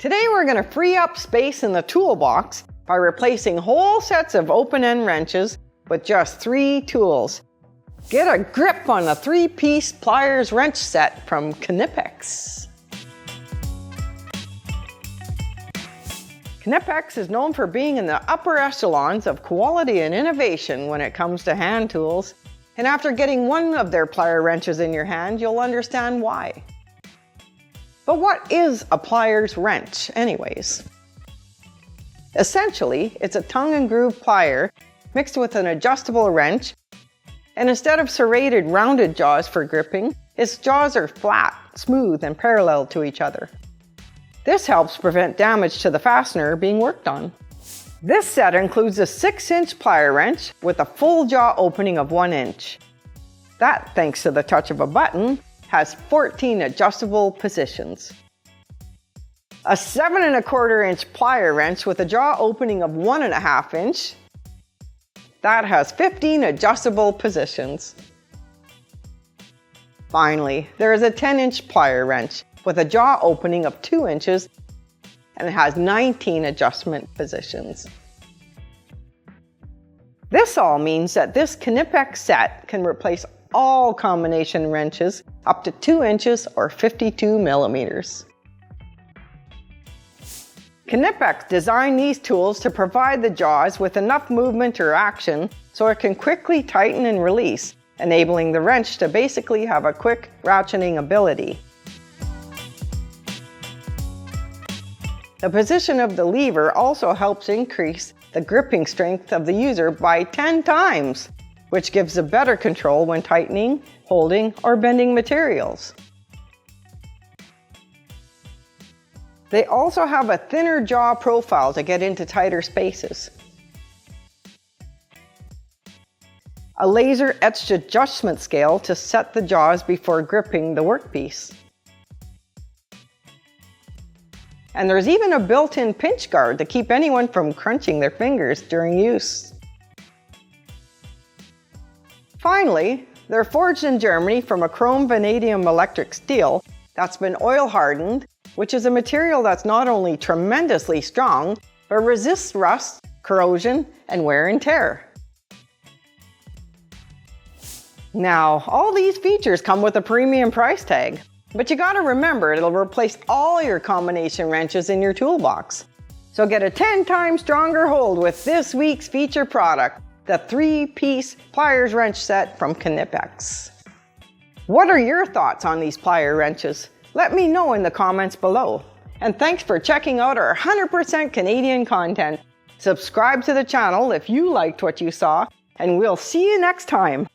Today we're going to free up space in the toolbox by replacing whole sets of open-end wrenches with just 3 tools. Get a grip on the 3-piece pliers wrench set from Knipex. Knipex is known for being in the upper echelons of quality and innovation when it comes to hand tools, and after getting one of their plier wrenches in your hand, you'll understand why. But what is a pliers wrench anyways? Essentially, it's a tongue and groove plier mixed with an adjustable wrench, and instead of serrated rounded jaws for gripping, its jaws are flat, smooth, and parallel to each other. This helps prevent damage to the fastener being worked on. This set includes a 6-inch plier wrench with a full jaw opening of 1 inch. That, thanks to the touch of a button, has 14 adjustable positions. A 7¼ inch plier wrench with a jaw opening of 1½ inch. That has 15 adjustable positions. Finally, there is a 10-inch plier wrench with a jaw opening of 2 inches, and it has 19 adjustment positions. This all means that this Knipex set can replace all combination wrenches up to 2 inches or 52 millimeters. Knipex designed these tools to provide the jaws with enough movement or action so it can quickly tighten and release, enabling the wrench to basically have a quick ratcheting ability. The position of the lever also helps increase the gripping strength of the user by 10 times, which gives a better control when tightening, holding, or bending materials. They also have a thinner jaw profile to get into tighter spaces. A laser etched adjustment scale to set the jaws before gripping the workpiece. And there's even a built-in pinch guard to keep anyone from crunching their fingers during use. Finally, they're forged in Germany from a chrome vanadium electric steel that's been oil hardened, which is a material that's not only tremendously strong, but resists rust, corrosion, and wear and tear. Now, all these features come with a premium price tag, but you gotta remember it'll replace all your combination wrenches in your toolbox. So get a 10 times stronger hold with this week's feature product, the 3-piece pliers wrench set from Knipex. What are your thoughts on these plier wrenches? Let me know in the comments below. And thanks for checking out our 100% Canadian content. Subscribe to the channel if you liked what you saw, and we'll see you next time.